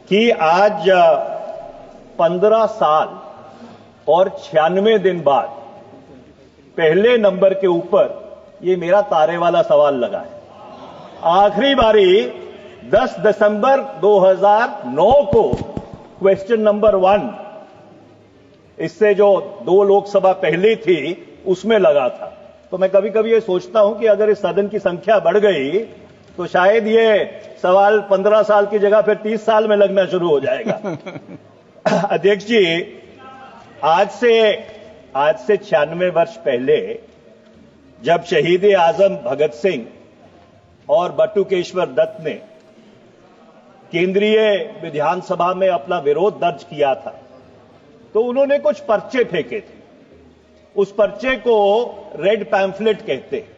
कि आज 15 साल और 96 दिन बाद पहले नंबर के ऊपर ये मेरा तारे वाला सवाल लगा है। आखिरी बारी 10 दिसंबर 2009 को क्वेश्चन नंबर 1, इससे जो 2 लोकसभा पहले थी उसमें लगा था। तो मैं कभी कभी ये सोचता हूं कि अगर इस सदन की संख्या बढ़ गई तो शायद ये सवाल 15 साल की जगह फिर 30 साल में लगना शुरू हो जाएगा। अध्यक्ष जी, आज से 96 वर्ष पहले जब शहीद आजम भगत सिंह और बटुकेश्वर दत्त ने केंद्रीय विधानसभा में अपना विरोध दर्ज किया था, तो उन्होंने कुछ पर्चे फेंके थे। उस पर्चे को रेड पैम्फलेट कहते हैं।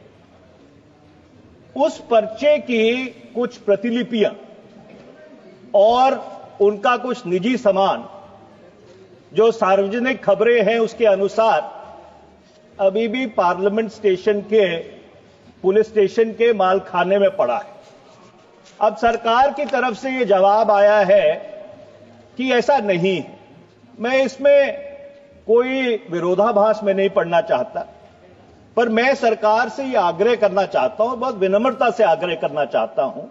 उस पर्चे की कुछ प्रतिलिपियां और उनका कुछ निजी सामान जो सार्वजनिक खबरें हैं उसके अनुसार अभी भी पार्लियामेंट स्टेशन के पुलिस स्टेशन के मालखाने में पड़ा है। अब सरकार की तरफ से यह जवाब आया है कि ऐसा नहीं है। मैं इसमें कोई विरोधाभास में नहीं पड़ना चाहता, पर मैं सरकार से यह आग्रह करना चाहता हूं, बहुत विनम्रता से आग्रह करना चाहता हूं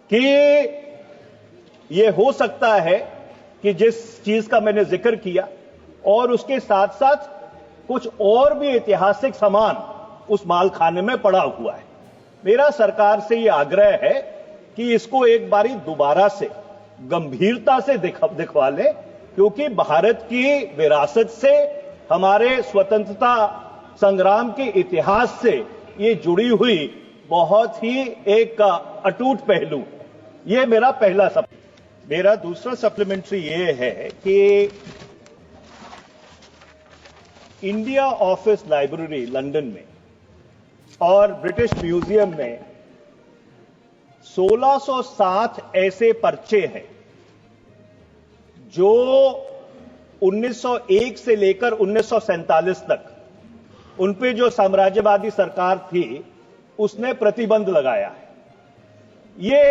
कि यह हो सकता है कि जिस चीज का मैंने जिक्र किया और उसके साथ साथ कुछ और भी ऐतिहासिक सामान उस मालखाने में पड़ा हुआ है। मेरा सरकार से यह आग्रह है कि इसको एक बारी दोबारा से गंभीरता से दिखवा लें, क्योंकि भारत की विरासत से, हमारे स्वतंत्रता संग्राम के इतिहास से ये जुड़ी हुई बहुत ही एक अटूट पहलू है। ये मेरा पहला मेरा दूसरा सप्लीमेंट्री ये है कि इंडिया ऑफिस लाइब्रेरी लंदन में और ब्रिटिश म्यूजियम में 1607 ऐसे पर्चे हैं जो 1901 से लेकर 1947 तक उन पे जो साम्राज्यवादी सरकार थी उसने प्रतिबंध लगाया है। ये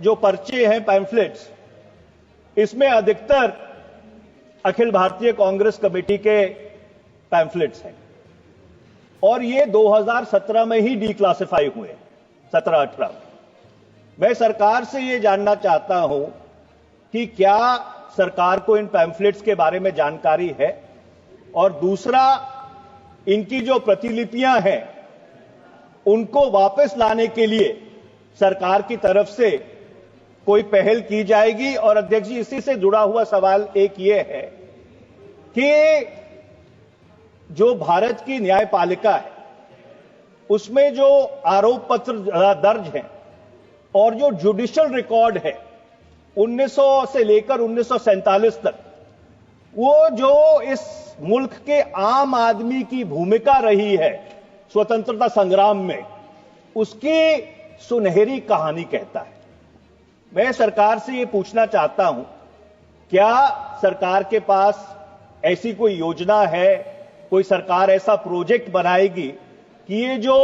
जो पर्चे हैं, पैम्फलेट्स, इसमें अधिकतर अखिल भारतीय कांग्रेस कमेटी के पैम्फलेट्स हैं और ये 2017 में ही डिक्लासिफाई हुए, 17-18 में। मैं सरकार से ये जानना चाहता हूं कि क्या सरकार को इन पैम्फलेट्स के बारे में जानकारी है, और दूसरा, इनकी जो प्रतिलिपियां हैं उनको वापस लाने के लिए सरकार की तरफ से कोई पहल की जाएगी। और अध्यक्ष जी, इसी से जुड़ा हुआ सवाल एक ये है कि जो भारत की न्यायपालिका है उसमें जो आरोप पत्र दर्ज हैं और जो जुडिशियल रिकॉर्ड है 1900 से लेकर 1947 तक, वो जो इस मुल्क के आम आदमी की भूमिका रही है स्वतंत्रता संग्राम में, उसकी सुनहरी कहानी कहता है। मैं सरकार से यह पूछना चाहता हूं, क्या सरकार के पास ऐसी कोई योजना है, कोई सरकार ऐसा प्रोजेक्ट बनाएगी कि ये जो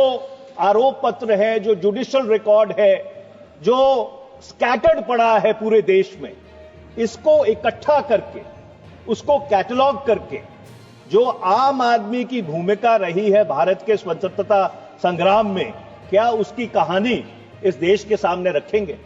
आरोप पत्र है, जो जुडिशियल रिकॉर्ड है, जो स्कैटर्ड पड़ा है पूरे देश में, इसको इकट्ठा करके, उसको कैटलॉग करके, जो आम आदमी की भूमिका रही है भारत के स्वतंत्रता संग्राम में, क्या उसकी कहानी इस देश के सामने रखेंगे?